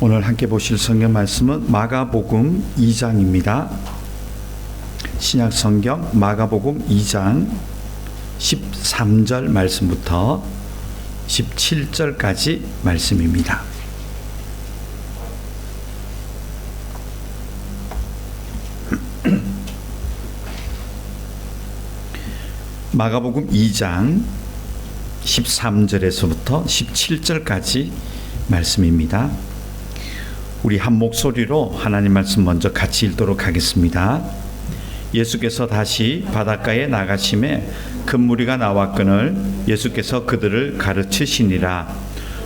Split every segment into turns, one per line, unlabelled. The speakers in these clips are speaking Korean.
오늘 함께 보실 성경 말씀은 마가복음 2장입니다. 신약 성경 마가복음 2장 13절 말씀부터 17절까지 말씀입니다. 마가복음 2장 13절에서부터 17절까지 말씀입니다. 우리 한 목소리로 하나님 말씀 먼저 같이 읽도록 하겠습니다. 예수께서 다시 바닷가에 나가심에 큰 무리가 나왔거늘 예수께서 그들을 가르치시니라.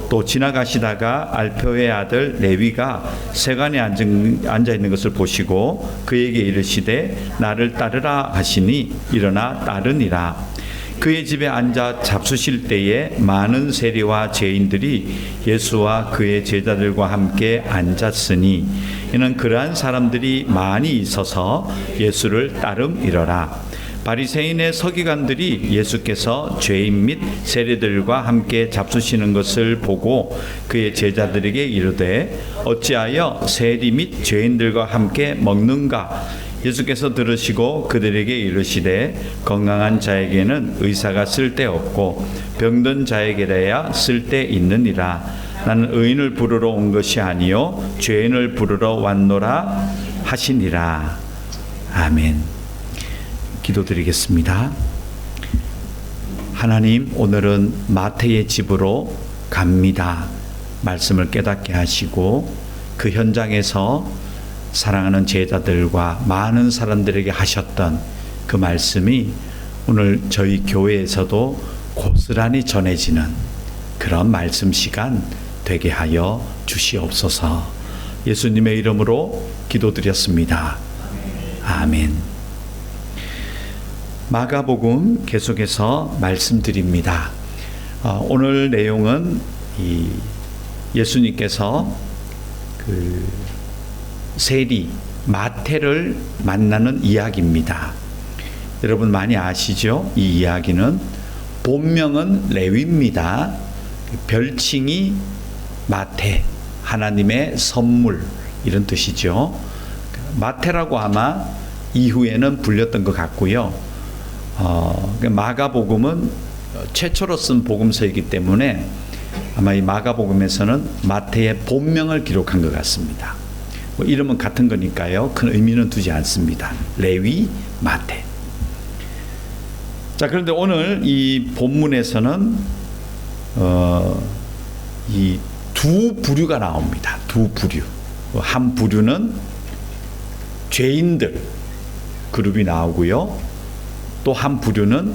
또 지나가시다가 알페오의 아들 레위가 세간에 앉아 있는 것을 보시고 그에게 이르시되 나를 따르라 하시니 일어나 따르니라. 그의 집에 앉아 잡수실 때에 많은 세리와 죄인들이 예수와 그의 제자들과 함께 앉았으니 이는 그러한 사람들이 많이 있어서 예수를 따름이러라. 바리새인의 서기관들이 예수께서 죄인 및 세리들과 함께 잡수시는 것을 보고 그의 제자들에게 이르되 어찌하여 세리 및 죄인들과 함께 먹는가? 예수께서 들으시고 그들에게 이르시되 건강한 자에게는 의사가 쓸데없고 병든 자에게라야 쓸데있느니라. 나는 의인을 부르러 온 것이 아니요 죄인을 부르러 왔노라 하시니라. 아멘. 기도드리겠습니다. 하나님, 오늘은 마태의 집으로 갑니다. 말씀을 깨닫게 하시고 그 현장에서 사랑하는 제자들과 많은 사람들에게 하셨던 그 말씀이 오늘 저희 교회에서도 고스란히 전해지는 그런 말씀 시간 되게 하여 주시옵소서. 예수님의 이름으로 기도드렸습니다. 아멘. 마가복음 계속해서 말씀드립니다. 오늘 내용은 예수님께서 세리 마태를 만나는 이야기입니다. 여러분 많이 아시죠? 이 이야기는 본명은 레위입니다. 별칭이 마태, 하나님의 선물 이런 뜻이죠. 마태라고 아마 이후에는 불렸던 것 같고요. 마가복음은 최초로 쓴 복음서이기 때문에 아마 이 마가복음에서는 마태의 본명을 기록한 것 같습니다. 이름은 같은 거니까요. 큰 의미는 두지 않습니다. 레위, 마태. 자, 그런데 오늘 이 본문에서는 이 두 부류가 나옵니다. 두 부류. 한 부류는 죄인들 그룹이 나오고요. 또 한 부류는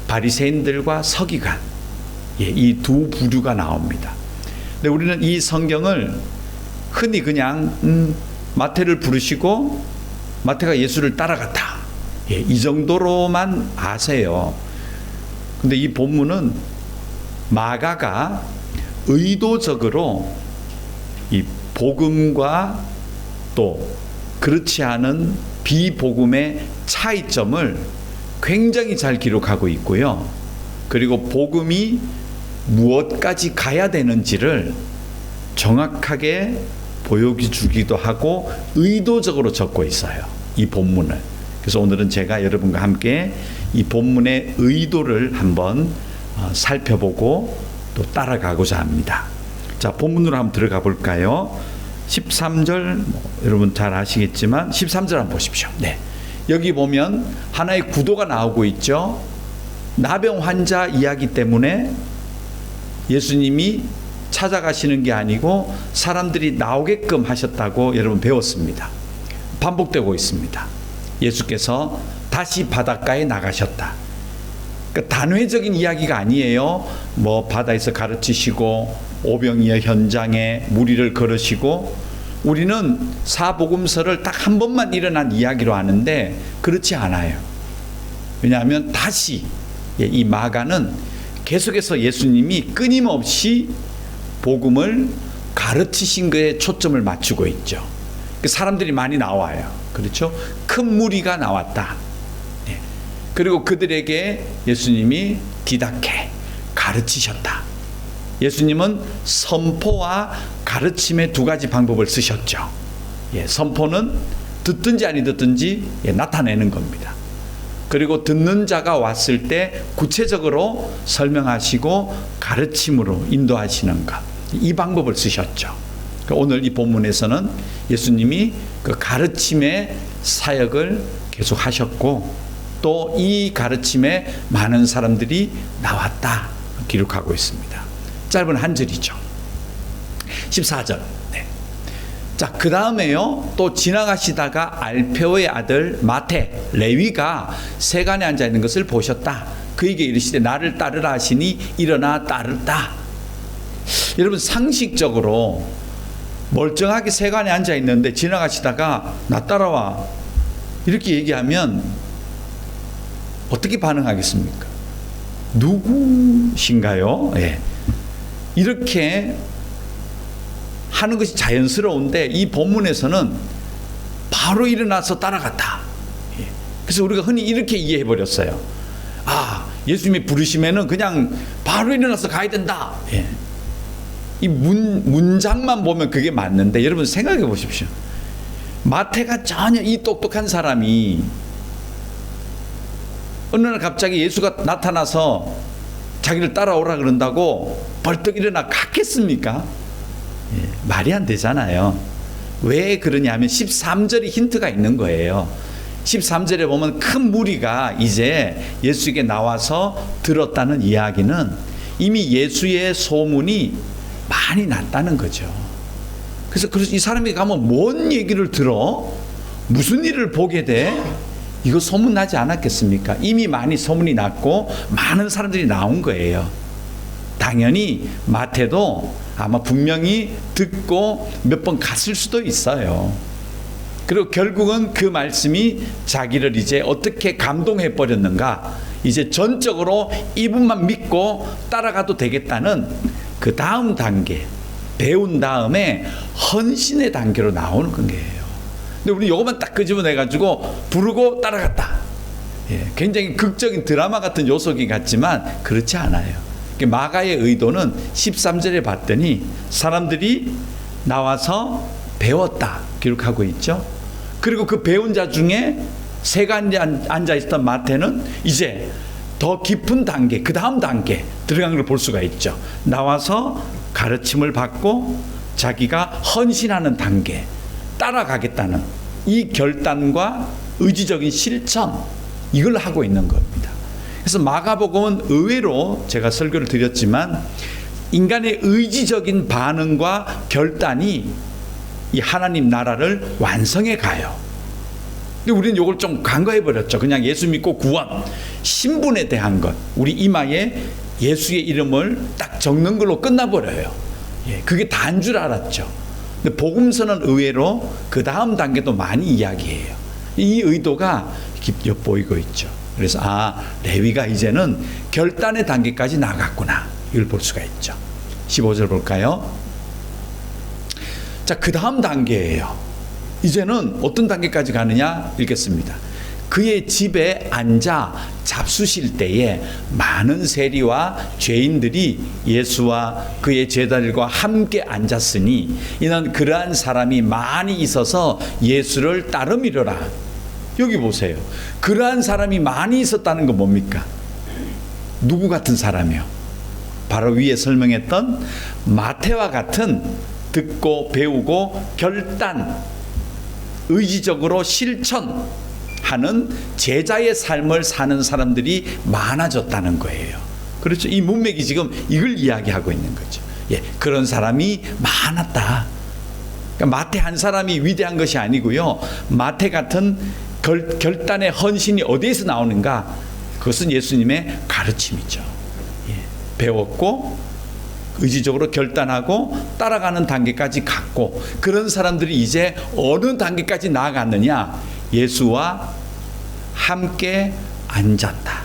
바리새인들과 서기관. 이 두 부류가 나옵니다. 근데 우리는 이 성경을 흔히 그냥 마태를 부르시고 마태가 예수를 따라갔다. 이 정도로만 아세요. 근데 이 본문은 마가가 의도적으로 이 복음과 또 그렇지 않은 비복음의 차이점을 굉장히 잘 기록하고 있고요. 그리고 복음이 무엇까지 가야 되는지를 정확하게 보여주기도 하고 의도적으로 적고 있어요. 이 본문을. 그래서 오늘은 제가 여러분과 함께 이 본문의 의도를 한번 살펴보고 또 따라가고자 합니다. 자, 본문으로 한번 들어가 볼까요? 13절 여러분 잘 아시겠지만 13절 한번 보십시오. 네. 여기 보면 하나의 구도가 나오고 있죠. 나병 환자 이야기 때문에 예수님이 찾아가시는 게 아니고 사람들이 나오게끔 하셨다고 여러분 배웠습니다. 반복되고 있습니다. 예수께서 다시 바닷가에 나가셨다. 그러니까 단회적인 이야기가 아니에요. 뭐 바다에서 가르치시고 오병이어 현장에 무리를 걸으시고 우리는 사복음서를 딱 한 번만 일어난 이야기로 아는데 그렇지 않아요. 왜냐하면 다시 이 마가는 계속해서 예수님이 끊임없이 복음을 가르치신 것에 초점을 맞추고 있죠. 사람들이 많이 나와요. 그렇죠? 큰 무리가 나왔다. 그리고 그들에게 예수님이 디다케 가르치셨다. 예수님은 선포와 가르침의 두 가지 방법을 쓰셨죠. 선포는 듣든지 아니 듣든지 나타내는 겁니다. 그리고 듣는 자가 왔을 때 구체적으로 설명하시고 가르침으로 인도하시는 것, 이 방법을 쓰셨죠. 오늘 이 본문에서는 예수님이 그 가르침의 사역을 계속 하셨고 또 이 가르침에 많은 사람들이 나왔다 기록하고 있습니다. 짧은 한 절이죠. 14절. 자, 그 다음에요, 또 지나가시다가 알페오의 아들 마태, 레위가 세간에 앉아 있는 것을 보셨다. 그에게 이르시되 나를 따르라 하시니 일어나 따르다. 여러분, 상식적으로 멀쩡하게 세간에 앉아 있는데 지나가시다가 나 따라와 이렇게 얘기하면 어떻게 반응하겠습니까? 누구신가요? 이렇게 하는 것이 자연스러운데 이 본문에서는 바로 일어나서 따라갔다. 그래서 우리가 흔히 이렇게 이해해 버렸어요. 아, 예수님이 부르시면은 그냥 바로 일어나서 가야 된다. 이 문장만 보면 그게 맞는데 여러분 생각해 보십시오. 마태가 전혀 이 똑똑한 사람이 어느 날 갑자기 예수가 나타나서 자기를 따라오라 그런다고 벌떡 일어나 갔겠습니까? 말이 안 되잖아요. 왜 그러냐면 13절이 힌트가 있는 거예요. 13절에 보면 큰 무리가 이제 예수에게 나와서 들었다는 이야기는 이미 예수의 소문이 많이 났다는 거죠. 그래서 이 사람이 가면 뭔 얘기를 들어? 무슨 일을 보게 돼? 이거 소문나지 않았겠습니까? 이미 많이 소문이 났고 많은 사람들이 나온 거예요. 당연히 마태도 아마 분명히 듣고 몇 번 갔을 수도 있어요. 그리고 결국은 그 말씀이 자기를 이제 어떻게 감동해 버렸는가, 이제 전적으로 이분만 믿고 따라가도 되겠다는 그 다음 단계, 배운 다음에 헌신의 단계로 나오는 거예요. 근데 우리 요것만 딱 끄집어내가지고 부르고 따라갔다. 굉장히 극적인 드라마 같은 요소기 같지만 그렇지 않아요. 마가의 의도는 13절에 봤더니 사람들이 나와서 배웠다 기록하고 있죠. 그리고 그 배운 자 중에 세간에 앉아 있었던 마태는 이제 더 깊은 단계, 그 다음 단계 들어간 걸 볼 수가 있죠. 나와서 가르침을 받고 자기가 헌신하는 단계, 따라가겠다는 이 결단과 의지적인 실천, 이걸 하고 있는 겁니다. 그래서 마가복음은 의외로 제가 설교를 드렸지만 인간의 의지적인 반응과 결단이 이 하나님 나라를 완성해 가요. 근데 우리는 이걸 좀 간과해 버렸죠. 그냥 예수 믿고 구원, 신분에 대한 것, 우리 이마에 예수의 이름을 딱 적는 걸로 끝나버려요. 그게 다인 줄 알았죠. 근데 복음서는 의외로 그 다음 단계도 많이 이야기해요. 이 의도가 엿보이고 있죠. 그래서 레위가 이제는 결단의 단계까지 나갔구나, 이걸 볼 수가 있죠. 15절 볼까요? 자, 그 다음 단계예요. 이제는 어떤 단계까지 가느냐 읽겠습니다. 그의 집에 앉아 잡수실 때에 많은 세리와 죄인들이 예수와 그의 제자들과 함께 앉았으니 이는 그러한 사람이 많이 있어서 예수를 따르미러라. 여기 보세요. 그러한 사람이 많이 있었다는 건 뭡니까? 누구 같은 사람이요? 바로 위에 설명했던 마태와 같은 듣고 배우고 결단, 의지적으로 실천하는 제자의 삶을 사는 사람들이 많아졌다는 거예요. 그렇죠. 이 문맥이 지금 이걸 이야기하고 있는 거죠. 그런 사람이 많았다. 그러니까 마태 한 사람이 위대한 것이 아니고요. 마태 같은 결단의 헌신이 어디에서 나오는가? 그것은 예수님의 가르침이죠. 배웠고 의지적으로 결단하고 따라가는 단계까지 갔고, 그런 사람들이 이제 어느 단계까지 나아갔느냐? 예수와 함께 앉았다,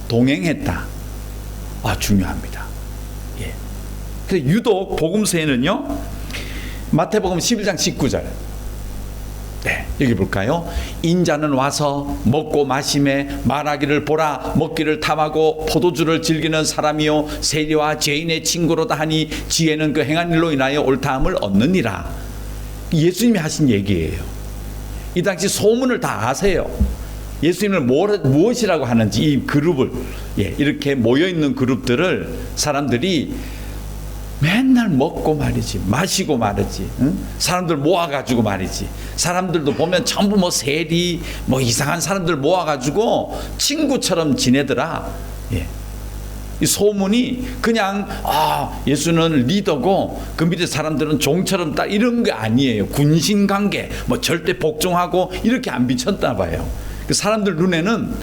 동행했다. 중요합니다. 그래서 유독 복음서에는요, 마태복음 11장 19절, 네, 여기 볼까요? 인자는 와서 먹고 마심에 말하기를 보라, 먹기를 탐하고 포도주를 즐기는 사람이요 세리와 죄인의 친구로다 하니 지혜는 그 행한 일로 인하여 옳다함을 얻느니라. 예수님이 하신 얘기예요. 이 당시 소문을 다 아세요. 예수님을 무엇이라고 하는지 이 그룹을, 이렇게 모여있는 그룹들을 사람들이 맨날 먹고 말이지, 마시고 말이지, 사람들 모아가지고 말이지, 사람들도 보면 전부 뭐 세리, 뭐 이상한 사람들 모아가지고 친구처럼 지내더라. 이 소문이 그냥 예수는 리더고 그 밑에 사람들은 종처럼 딱 이런 게 아니에요. 군신관계, 뭐 절대 복종하고 이렇게 안 비쳤나 봐요. 그 사람들 눈에는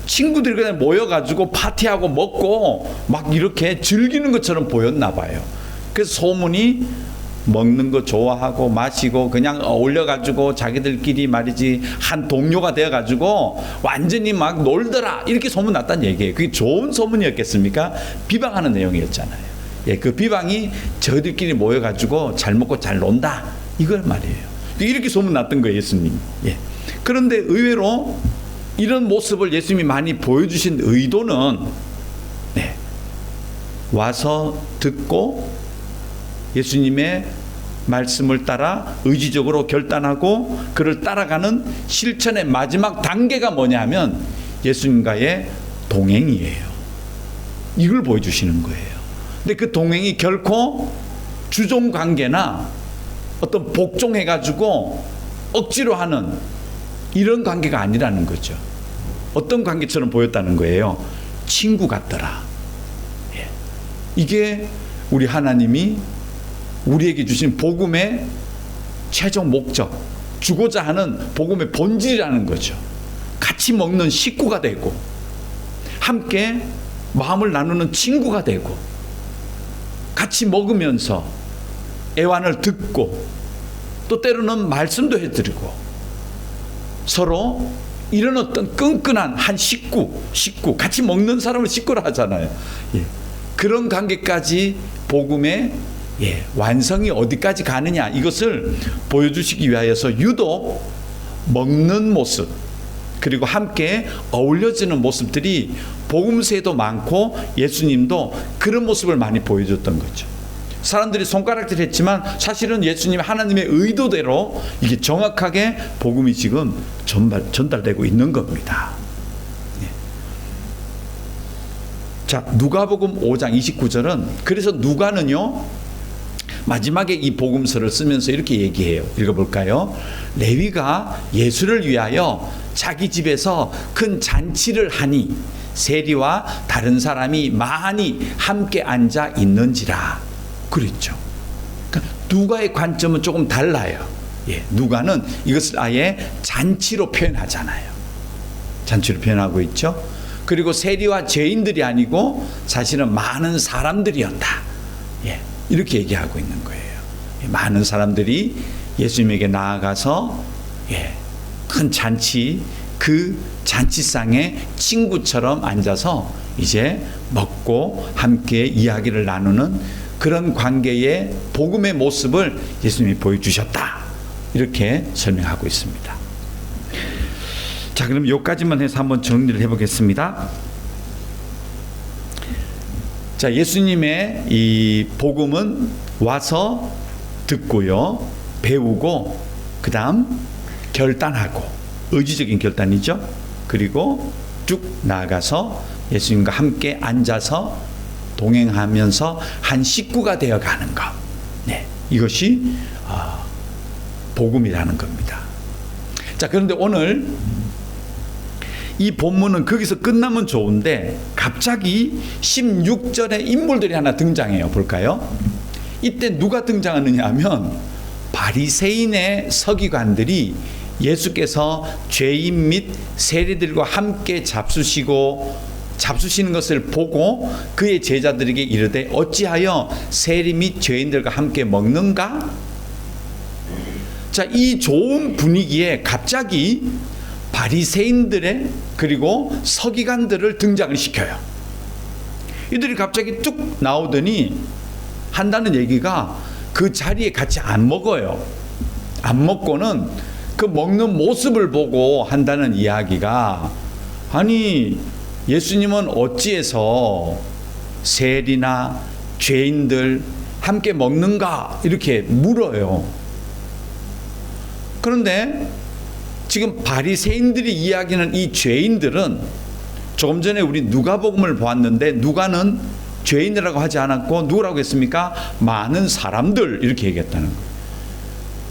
친구들이 그냥 모여가지고 파티하고 먹고 막 이렇게 즐기는 것처럼 보였나 봐요. 그래서 소문이 먹는 거 좋아하고 마시고 그냥 어울려가지고 자기들끼리 말이지 한 동료가 되어가지고 완전히 막 놀더라 이렇게 소문 났다는 얘기예요. 그게 좋은 소문이었겠습니까? 비방하는 내용이었잖아요. 그 비방이 저희들끼리 모여가지고 잘 먹고 잘 논다 이걸 말이에요. 이렇게 소문 났던 거예요, 예수님. 그런데 의외로 이런 모습을 예수님이 많이 보여주신 의도는 와서 듣고 예수님의 말씀을 따라 의지적으로 결단하고 그를 따라가는 실천의 마지막 단계가 뭐냐면 예수님과의 동행이에요. 이걸 보여주시는 거예요. 근데 그 동행이 결코 주종 관계나 어떤 복종해가지고 억지로 하는 이런 관계가 아니라는 거죠. 어떤 관계처럼 보였다는 거예요. 친구 같더라. 이게 우리 하나님이 우리에게 주신 복음의 최종 목적, 주고자 하는 복음의 본질이라는 거죠. 같이 먹는 식구가 되고 함께 마음을 나누는 친구가 되고 같이 먹으면서 애완을 듣고 또 때로는 말씀도 해드리고 서로 이런 어떤 끈끈한 한 식구 같이 먹는 사람을 식구라 하잖아요. 그런 관계까지 복음의 완성이 어디까지 가느냐 이것을 보여주시기 위하여서 유독 먹는 모습 그리고 함께 어울려지는 모습들이 복음서에도 많고 예수님도 그런 모습을 많이 보여줬던 거죠. 사람들이 손가락질 했지만 사실은 예수님 하나님의 의도대로 이게 정확하게 복음이 지금 전달되고 있는 겁니다. 자, 누가복음 5장 29절은 그래서 누가는요 마지막에 이 복음서를 쓰면서 이렇게 얘기해요. 읽어볼까요? 레위가 예수를 위하여 자기 집에서 큰 잔치를 하니 세리와 다른 사람이 많이 함께 앉아 있는지라 그랬죠. 그러니까 누가의 관점은 조금 달라요. 누가는 이것을 아예 잔치로 표현하잖아요. 잔치로 표현하고 있죠. 그리고 세리와 죄인들이 아니고 사실은 많은 사람들이었다. 이렇게 얘기하고 있는 거예요. 많은 사람들이 예수님에게 나아가서 큰 잔치, 그 잔치상에 친구처럼 앉아서 이제 먹고 함께 이야기를 나누는 그런 관계의 복음의 모습을 예수님이 보여주셨다. 이렇게 설명하고 있습니다. 자, 그럼 여기까지만 해서 한번 정리를 해보겠습니다. 자, 예수님의 이 복음은 와서 듣고요, 배우고, 그 다음 결단하고, 의지적인 결단이죠. 그리고 쭉 나아가서 예수님과 함께 앉아서 동행하면서 한 식구가 되어가는 것. 이것이 복음이라는 겁니다. 자, 그런데 오늘 이 본문은 거기서 끝나면 좋은데 갑자기 16절에 인물들이 하나 등장해요. 볼까요? 이때 누가 등장하느냐 하면 바리새인의 서기관들이 예수께서 죄인 및 세리들과 함께 잡수시는 것을 보고 그의 제자들에게 이르되 어찌하여 세리 및 죄인들과 함께 먹는가? 자, 이 좋은 분위기에 갑자기 바리새인들의 그리고 서기관들을 등장을 시켜요. 이들이 갑자기 뚝 나오더니 한다는 얘기가 그 자리에 같이 안 먹어요. 안 먹고는 그 먹는 모습을 보고 한다는 이야기가, 아니 예수님은 어찌해서 세리나 죄인들 함께 먹는가 이렇게 물어요. 그런데 지금 바리새인들이 이야기하는 이 죄인들은, 조금 전에 우리 누가복음을 보았는데 누가는 죄인이라고 하지 않았고 누구라고 했습니까? 많은 사람들 이렇게 얘기했다는 거예요.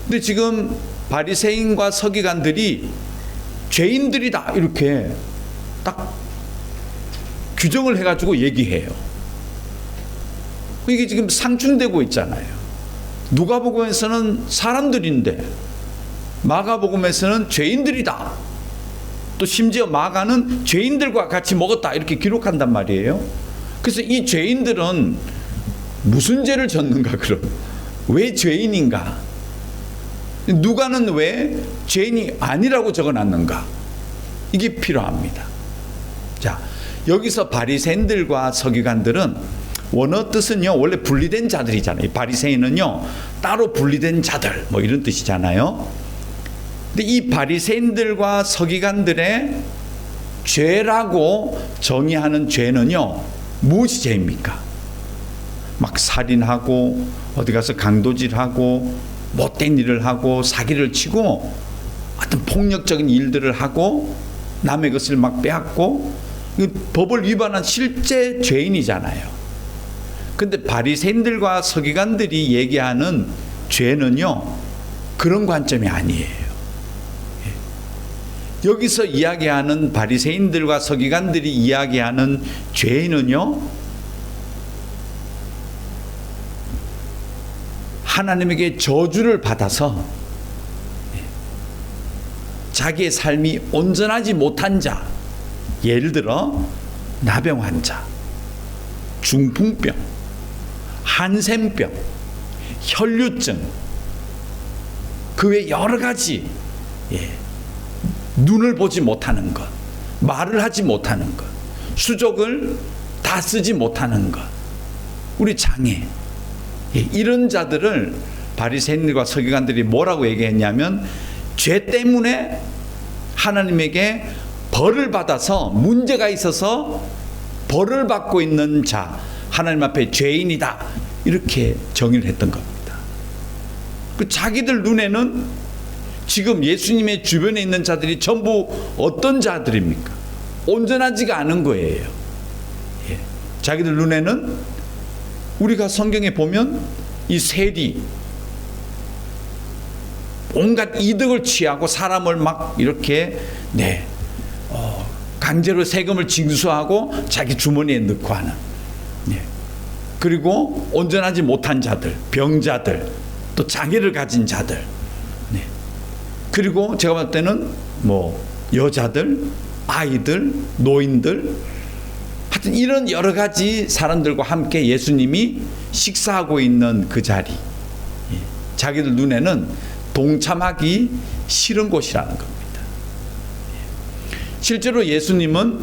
근데 지금 바리새인과 서기관들이 죄인들이다 이렇게 딱 규정을 해가지고 얘기해요. 이게 지금 상충되고 있잖아요. 누가복음에서는 사람들인데 마가복음에서는 죄인들이다. 또 심지어 마가는 죄인들과 같이 먹었다 이렇게 기록한단 말이에요. 그래서 이 죄인들은 무슨 죄를 졌는가, 그럼 왜 죄인인가? 누가는 왜 죄인이 아니라고 적어놨는가? 이게 필요합니다. 자, 여기서 바리새인들과 서기관들은 원어 뜻은요, 원래 분리된 자들이잖아요. 바리새인은요 따로 분리된 자들 뭐 이런 뜻이잖아요. 근데 이 바리새인들과 서기관들의 죄라고 정의하는 죄는요, 무엇이 죄입니까? 막 살인하고 어디 가서 강도질하고 못된 일을 하고 사기를 치고 어떤 폭력적인 일들을 하고 남의 것을 막 빼앗고 법을 위반한 실제 죄인이잖아요. 근데 바리새인들과 서기관들이 얘기하는 죄는요, 그런 관점이 아니에요. 여기서 이야기하는 바리새인들과 서기관들이 이야기하는 죄는요, 하나님에게 저주를 받아서 자기의 삶이 온전하지 못한 자, 예를 들어 나병 환자, 중풍병, 한센병, 혈류증, 그 외 여러 가지, 눈을 보지 못하는 것, 말을 하지 못하는 것, 수족을 다 쓰지 못하는 것, 우리 장애, 이런 자들을 바리새인들과 서기관들이 뭐라고 얘기했냐면, 죄 때문에 하나님에게 벌을 받아서 문제가 있어서 벌을 받고 있는 자, 하나님 앞에 죄인이다 이렇게 정의를 했던 겁니다. 그 자기들 눈에는 지금 예수님의 주변에 있는 자들이 전부 어떤 자들입니까? 온전하지가 않은 거예요. 자기들 눈에는, 우리가 성경에 보면 이 세리, 온갖 이득을 취하고 사람을 막 이렇게 강제로 세금을 징수하고 자기 주머니에 넣고 하는, 그리고 온전하지 못한 자들, 병자들, 또 장애를 가진 자들, 그리고 제가 봤을 때는 뭐 여자들, 아이들, 노인들, 하여튼 이런 여러 가지 사람들과 함께 예수님이 식사하고 있는 그 자리, 자기들 눈에는 동참하기 싫은 곳이라는 겁니다. 실제로 예수님이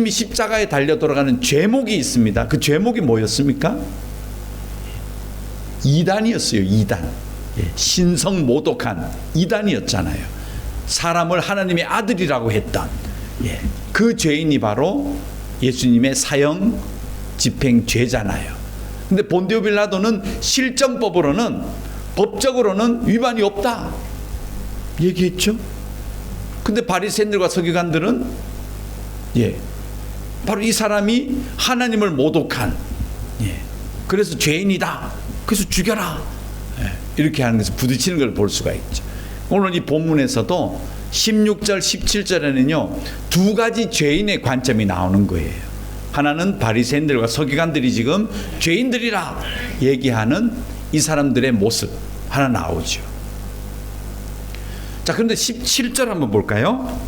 십자가에 달려 돌아가는 죄목이 있습니다. 그 죄목이 뭐였습니까? 이단이었어요. 이단. 신성 모독한 이단이었잖아요. 사람을 하나님의 아들이라고 했던 그 죄인이 바로 예수님의 사형 집행죄잖아요. 근데 본디오 빌라도는 실정법으로는, 법적으로는 위반이 없다 얘기했죠. 근데 바리새인들과 서기관들은 바로 이 사람이 하나님을 모독한, 그래서 죄인이다, 그래서 죽여라, 이렇게 하는 것을 부딪히는 걸 볼 수가 있죠. 오늘 이 본문에서도 16절 17절에는요 두 가지 죄인의 관점이 나오는 거예요. 하나는 바리새인들과 서기관들이 지금 죄인들이라 얘기하는 이 사람들의 모습 하나 나오죠. 자, 그런데 17절 한번 볼까요?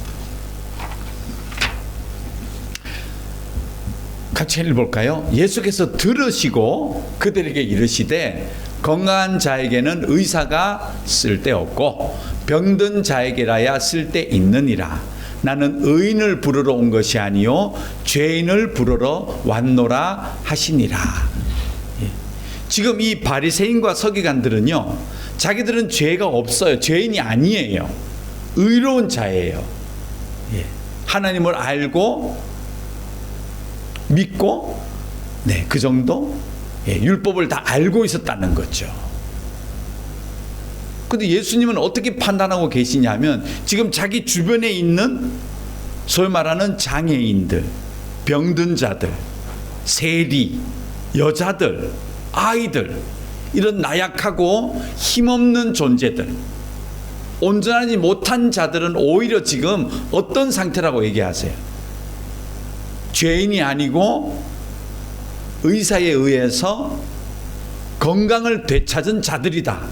같이 읽어볼까요? 예수께서 들으시고 그들에게 이르시되, 건강한 자에게는 의사가 쓸데없고 병든 자에게라야 쓸데있느니라. 나는 의인을 부르러 온 것이 아니요 죄인을 부르러 왔노라 하시니라. 지금 이 바리새인과 서기관들은요, 자기들은 죄가 없어요. 죄인이 아니에요. 의로운 자예요. 예. 하나님을 알고 믿고, 네, 그 정도. 예, 율법을 다 알고 있었다는 거죠. 근데 예수님은 어떻게 판단하고 계시냐면, 지금 자기 주변에 있는 소위 말하는 장애인들, 병든 자들, 세리, 여자들, 아이들, 이런 나약하고 힘없는 존재들, 온전하지 못한 자들은 오히려 지금 어떤 상태라고 얘기하세요? 죄인이 아니고 의사에 의해서 건강을 되찾은 자들이다,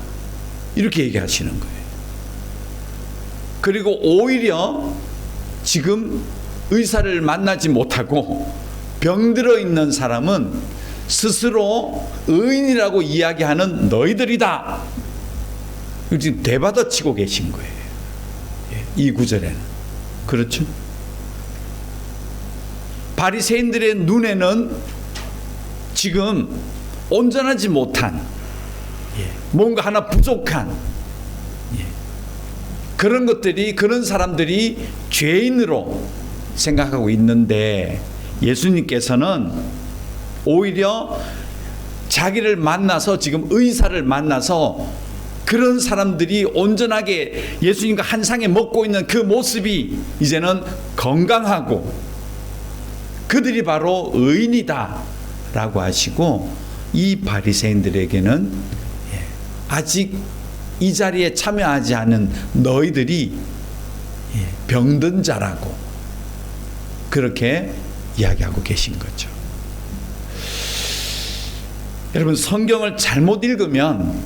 이렇게 얘기하시는 거예요. 그리고 오히려 지금 의사를 만나지 못하고 병들어 있는 사람은 스스로 의인이라고 이야기하는 너희들이다, 지금 대받아치고 계신 거예요. 이 구절에는. 그렇죠? 바리새인들의 눈에는 지금 온전하지 못한, 뭔가 하나 부족한 그런 것들이, 그런 사람들이 죄인으로 생각하고 있는데, 예수님께서는 오히려 자기를 만나서, 지금 의사를 만나서 그런 사람들이 온전하게 예수님과 한 상에 먹고 있는 그 모습이 이제는 건강하고 그들이 바로 의인이다 라고 하시고, 이 바리새인들에게는 아직 이 자리에 참여하지 않은 너희들이 병든 자라고 그렇게 이야기하고 계신 거죠. 여러분, 성경을 잘못 읽으면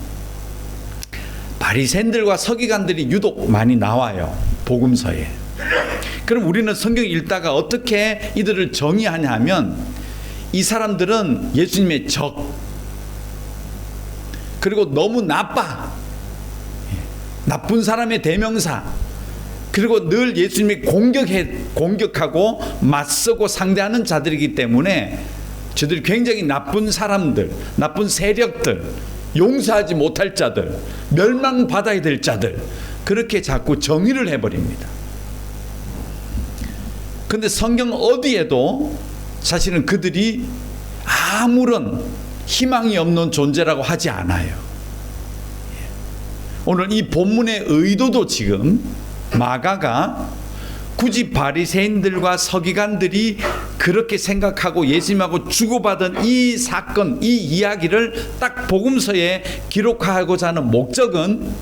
바리새인들과 서기관들이 유독 많이 나와요, 복음서에. 그럼 우리는 성경 읽다가 어떻게 이들을 정의하냐 하면, 이 사람들은 예수님의 적, 그리고 너무 나빠, 나쁜 사람의 대명사, 그리고 늘 예수님이 공격하고 맞서고 상대하는 자들이기 때문에 저들이 굉장히 나쁜 사람들, 나쁜 세력들, 용서하지 못할 자들, 멸망받아야 될 자들, 그렇게 자꾸 정의를 해버립니다. 근데 성경 어디에도 사실은 그들이 아무런 희망이 없는 존재라고 하지 않아요. 오늘 이 본문의 의도도 지금 마가가 굳이 바리새인들과 서기관들이 그렇게 생각하고 예수님하고 주고받은 이 사건, 이 이야기를 딱 복음서에 기록하고자 하는 목적은,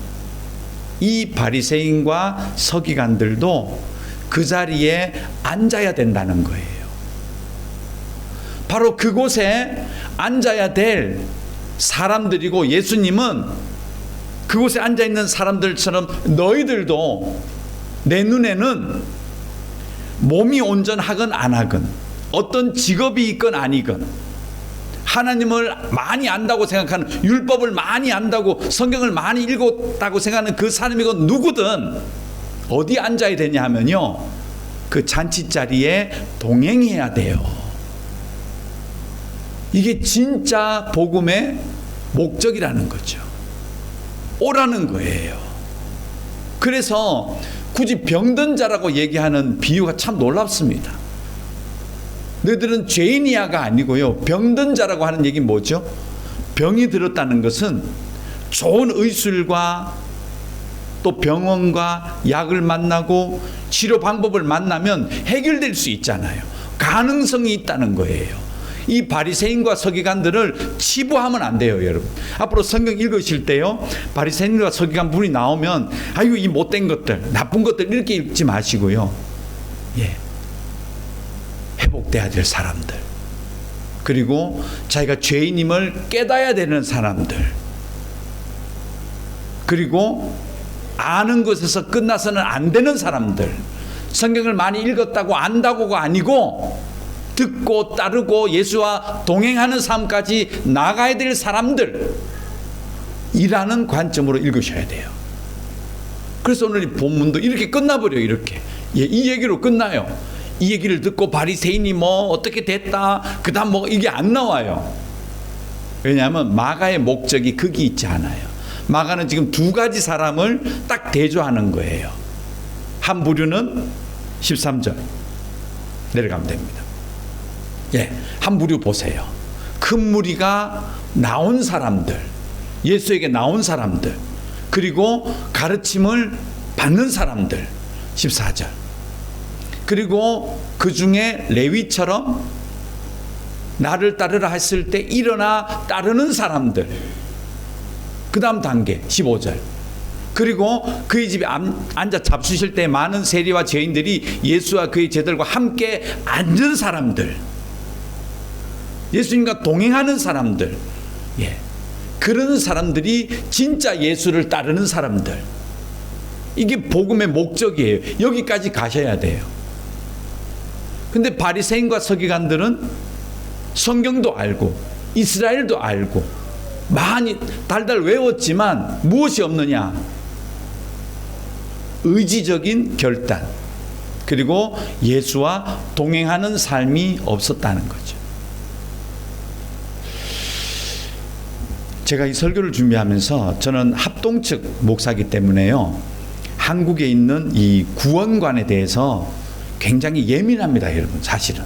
이 바리새인과 서기관들도 그 자리에 앉아야 된다는 거예요. 바로 그곳에 앉아야 될 사람들이고, 예수님은 그곳에 앉아있는 사람들처럼 너희들도 내 눈에는 몸이 온전하건 안 하건, 어떤 직업이 있건 아니건, 하나님을 많이 안다고 생각하는, 율법을 많이 안다고, 성경을 많이 읽었다고 생각하는 그 사람이건 누구든 어디 앉아야 되냐 하면요, 그 잔치 자리에 동행해야 돼요. 이게 진짜 복음의 목적이라는 거죠. 오라는 거예요. 그래서 굳이 병든 자라고 얘기하는 비유가 참 놀랍습니다. 너희들은 죄인이야가 아니고요, 병든 자라고 하는 얘기는 뭐죠? 병이 들었다는 것은 좋은 의술과 또 병원과 약을 만나고 치료 방법을 만나면 해결될 수 있잖아요. 가능성이 있다는 거예요. 이 바리새인과 서기관들을 치부하면 안 돼요, 여러분. 앞으로 성경 읽으실 때요, 바리새인과 서기관 분이 나오면 아유 이 못된 것들, 나쁜 것들 이렇게 읽지 마시고요, 회복돼야 될 사람들, 그리고 자기가 죄인임을 깨닫아야 되는 사람들, 그리고 아는 것에서 끝나서는 안 되는 사람들, 성경을 많이 읽었다고 안다고가 아니고 듣고 따르고 예수와 동행하는 삶까지 나가야 될 사람들, 이라는 관점으로 읽으셔야 돼요. 그래서 오늘 이 본문도 이렇게 끝나버려요. 이렇게 이 얘기로 끝나요. 이 얘기를 듣고 바리새인이 뭐 어떻게 됐다, 그 다음 뭐 이게 안 나와요. 왜냐하면 마가의 목적이 거기 있지 않아요. 마가는 지금 두 가지 사람을 딱 대조하는 거예요. 한 부류는 13절 내려가면 됩니다. 예, 한 부류 보세요. 큰 무리가 나온 사람들, 예수에게 나온 사람들, 그리고 가르침을 받는 사람들, 14절. 그리고 그 중에 레위처럼 나를 따르라 했을 때 일어나 따르는 사람들, 그 다음 단계 15절. 그리고 그의 집에 앉아 잡수실 때 많은 세리와 죄인들이 예수와 그의 제자들과 함께 앉은 사람들, 예수님과 동행하는 사람들, 예, 그런 사람들이 진짜 예수를 따르는 사람들. 이게 복음의 목적이에요. 여기까지 가셔야 돼요. 근데 바리새인과 서기관들은 성경도 알고 이스라엘도 알고 많이 달달 외웠지만 무엇이 없느냐? 의지적인 결단, 그리고 예수와 동행하는 삶이 없었다는 거죠. 제가 이 설교를 준비하면서 저는 합동측 목사이기 때문에요, 한국에 있는 이 구원관에 대해서 굉장히 예민합니다, 여러분. 사실은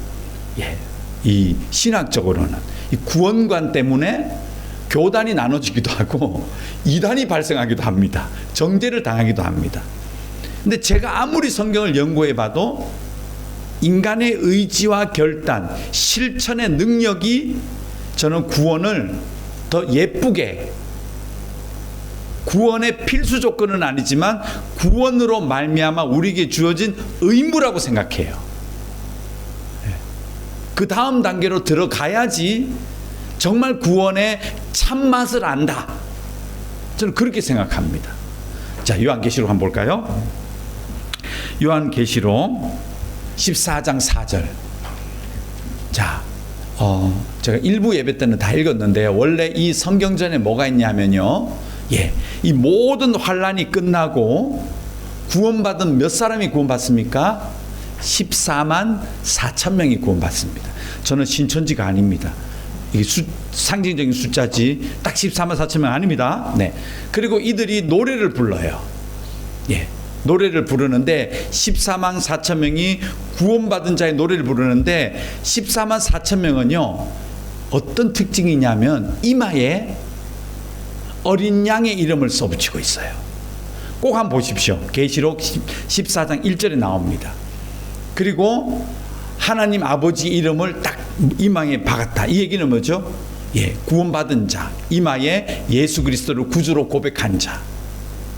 예, 이 신학적으로는 이 구원관 때문에 교단이 나눠지기도 하고 이단이 발생하기도 합니다. 정죄를 당하기도 합니다. 근데 제가 아무리 성경을 연구해 봐도 인간의 의지와 결단, 실천의 능력이 저는 구원을 더 예쁘게, 구원의 필수 조건은 아니지만 구원으로 말미암아 우리에게 주어진 의무라고 생각해요. 그 다음 단계로 들어가야지 정말 구원의 참맛을 안다. 저는 그렇게 생각합니다. 자, 요한계시록 한번 볼까요? 요한계시록 14장 4절. 자, 제가 일부 예배 때는 다 읽었는데 원래 이 성경전에 뭐가 있냐면요, 예, 이 모든 환란이 끝나고 구원받은 몇 사람이 구원받습니까? 14만 4천 명이 구원받습니다. 저는 신천지가 아닙니다. 이게 상징적인 숫자지 딱 14만 4천 명 아닙니다. 네. 그리고 이들이 노래를 불러요. 예, 노래를 부르는데 14만 4천 명이 구원받은 자의 노래를 부르는데 14만 4천 명은요, 어떤 특징이냐면 이마에 어린 양의 이름을 써붙이고 있어요. 꼭 한번 보십시오. 계시록 14장 1절에 나옵니다. 그리고 하나님 아버지 이름을 딱 이마에 박았다. 이 얘기는 뭐죠? 예, 구원받은 자, 이마에 예수 그리스도를 구주로 고백한 자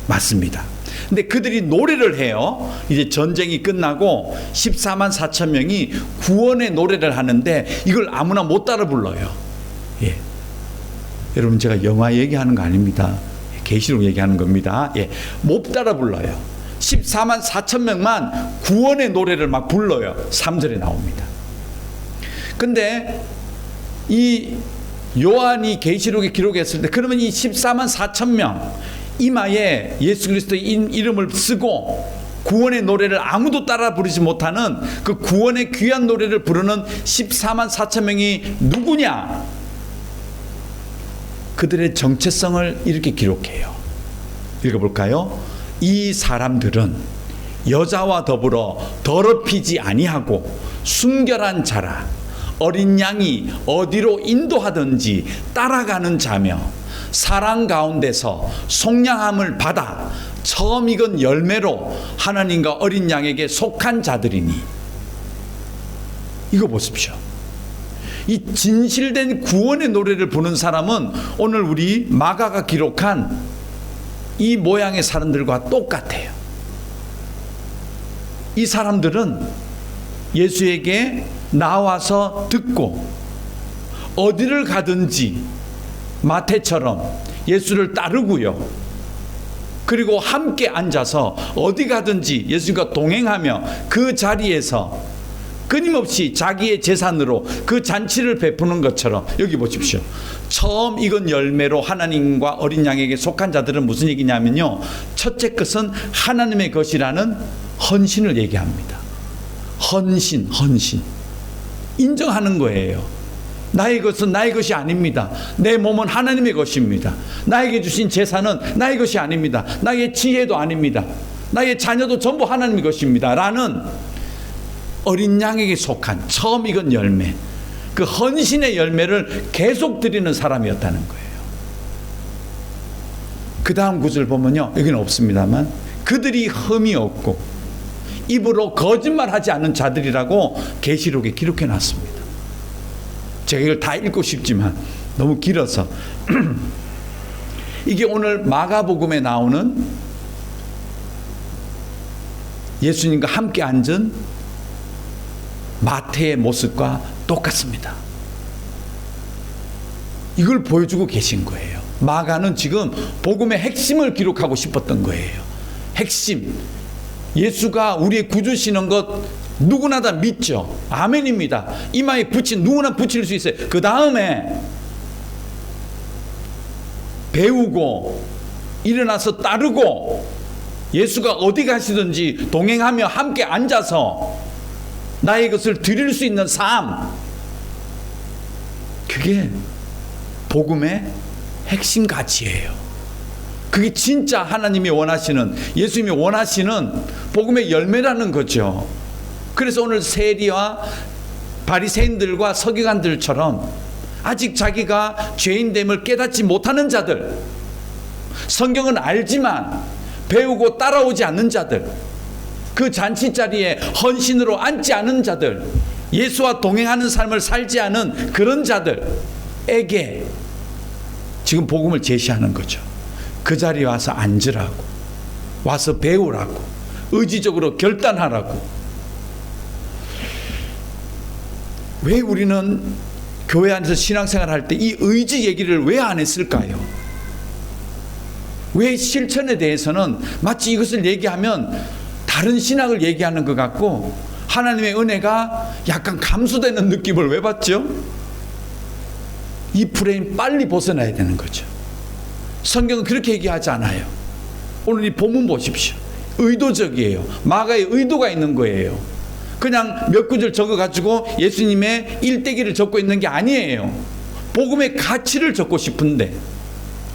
맞습니다. 근데 그들이 노래를 해요. 이제 전쟁이 끝나고 14만 4천 명이 구원의 노래를 하는데 이걸 아무나 못 따라 불러요. 예, 여러분, 제가 영화 얘기하는 거 아닙니다. 계시록 얘기하는 겁니다. 예, 못 따라 불러요. 14만 4천 명만 구원의 노래를 막 불러요. 3절에 나옵니다. 근데 이 요한이 계시록에 기록했을 때, 그러면 이 14만 4천 명 이마에 예수 그리스도의 이름을 쓰고 구원의 노래를 아무도 따라 부르지 못하는 그 구원의 귀한 노래를 부르는 14만 4천 명이 누구냐? 그들의 정체성을 이렇게 기록해요. 읽어볼까요? 이 사람들은 여자와 더불어 더럽히지 아니하고 순결한 자라, 어린 양이 어디로 인도하든지 따라가는 자며 사랑 가운데서 속량함을 받아 처음 익은 열매로 하나님과 어린 양에게 속한 자들이니. 이거 보십시오. 이 진실된 구원의 노래를 부는 사람은 오늘 우리 마가가 기록한 이 모양의 사람들과 똑같아요. 이 사람들은 예수에게 나와서 듣고 어디를 가든지 마태처럼 예수를 따르고요. 그리고 함께 앉아서 어디 가든지 예수님과 동행하며 그 자리에서 끊임없이 자기의 재산으로 그 잔치를 베푸는 것처럼. 여기 보십시오. 처음 익은 열매로 하나님과 어린 양에게 속한 자들은 무슨 얘기냐면요, 첫째 것은 하나님의 것이라는 헌신을 얘기합니다. 헌신 인정하는 거예요. 나의 것은 나의 것이 아닙니다. 내 몸은 하나님의 것입니다. 나에게 주신 재산은 나의 것이 아닙니다. 나의 지혜도 아닙니다. 나의 자녀도 전부 하나님의 것입니다. 라는 어린 양에게 속한 처음 익은 열매, 그 헌신의 열매를 계속 드리는 사람이었다는 거예요. 그 다음 구절 보면요, 여기는 없습니다만, 그들이 흠이 없고 입으로 거짓말하지 않는 자들이라고 계시록에 기록해 놨습니다. 제가 이걸 다 읽고 싶지만 너무 길어서 이게 오늘 마가복음에 나오는 예수님과 함께 앉은 마태의 모습과 똑같습니다. 이걸 보여주고 계신 거예요. 마가는 지금 복음의 핵심을 기록하고 싶었던 거예요. 핵심. 예수가 우리의 구주시는 것 누구나 다 믿죠. 아멘입니다. 이마에 붙인 누구나 붙일 수 있어요. 그 다음에 배우고 일어나서 따르고 예수가 어디 가시든지 동행하며 함께 앉아서 나의 것을 드릴 수 있는 삶, 그게 복음의 핵심 가치예요. 그게 진짜 하나님이 원하시는, 예수님이 원하시는 복음의 열매라는 거죠. 그래서 오늘 세리와 바리새인들과 서기관들처럼 아직 자기가 죄인됨을 깨닫지 못하는 자들, 성경은 알지만 배우고 따라오지 않는 자들, 그 잔치 자리에 헌신으로 앉지 않은 자들, 예수와 동행하는 삶을 살지 않은 그런 자들에게 지금 복음을 제시하는 거죠. 그 자리에 와서 앉으라고, 와서 배우라고, 의지적으로 결단하라고. 왜 우리는 교회 안에서 신앙생활 할 때 이 의지 얘기를 왜 안 했을까요? 왜 실천에 대해서는 마치 이것을 얘기하면 다른 신학을 얘기하는 것 같고 하나님의 은혜가 약간 감소되는 느낌을 왜 받죠? 이 프레임 빨리 벗어나야 되는 거죠. 성경은 그렇게 얘기하지 않아요. 오늘 이 본문 보십시오. 의도적이에요. 마가의 의도가 있는 거예요. 그냥 몇 구절 적어가지고 예수님의 일대기를 적고 있는 게 아니에요. 복음의 가치를 적고 싶은데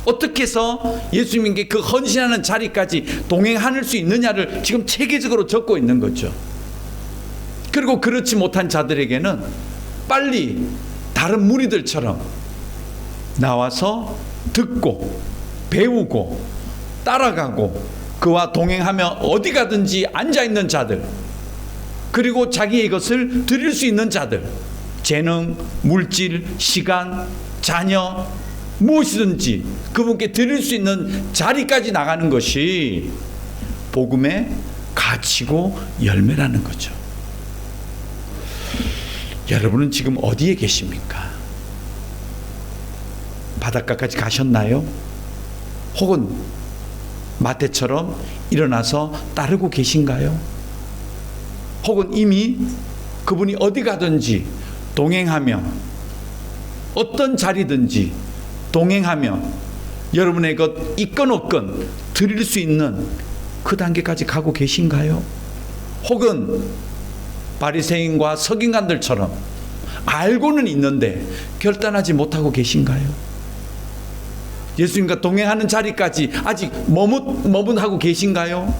어떻게 해서 예수님께 그 헌신하는 자리까지 동행할 수 있느냐를 지금 체계적으로 적고 있는 거죠. 그리고 그렇지 못한 자들에게는 빨리 다른 무리들처럼 나와서 듣고 배우고 따라가고 그와 동행하며 어디 가든지 앉아있는 자들, 그리고 자기의 것을 드릴 수 있는 자들, 재능, 물질, 시간, 자녀, 무엇이든지 그분께 드릴 수 있는 자리까지 나가는 것이 복음의 가치고 열매라는 거죠. 여러분은 지금 어디에 계십니까? 바닷가까지 가셨나요? 혹은 마태처럼 일어나서 따르고 계신가요? 혹은 이미 그분이 어디 가든지 동행하며 어떤 자리든지 동행하며 여러분의 것 있건 없건 드릴 수 있는 그 단계까지 가고 계신가요? 혹은 바리새인과 서기관들처럼 알고는 있는데 결단하지 못하고 계신가요? 예수님과 동행하는 자리까지 아직 머뭇하고 계신가요?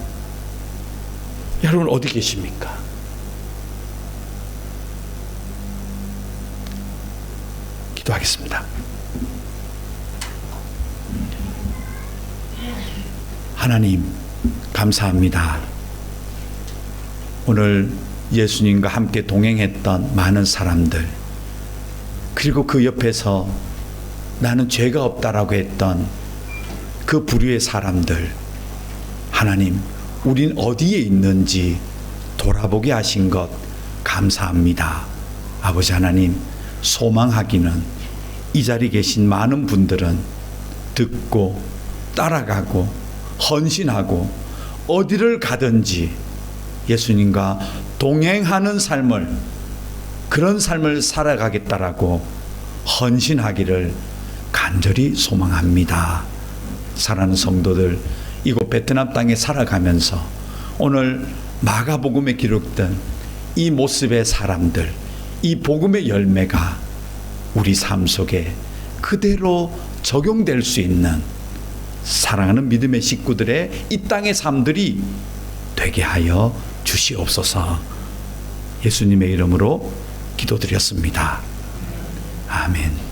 여러분 어디 계십니까? 기도하겠습니다. 하나님 감사합니다. 오늘 예수님과 함께 동행했던 많은 사람들, 그리고 그 옆에서 나는 죄가 없다라고 했던 그 부류의 사람들, 하나님 우린 어디에 있는지 돌아보게 하신 것 감사합니다. 아버지 하나님, 소망하기는 이 자리에 계신 많은 분들은 듣고 따라가고 헌신하고 어디를 가든지 예수님과 동행하는 삶을, 그런 삶을 살아가겠다라고 헌신하기를 간절히 소망합니다. 사랑하는 성도들, 이곳 베트남 땅에 살아가면서 오늘 마가복음에 기록된 이 모습의 사람들, 이 복음의 열매가 우리 삶 속에 그대로 적용될 수 있는 사랑하는 믿음의 식구들의 이 땅의 삶들이 되게 하여 주시옵소서. 예수님의 이름으로 기도드렸습니다. 아멘.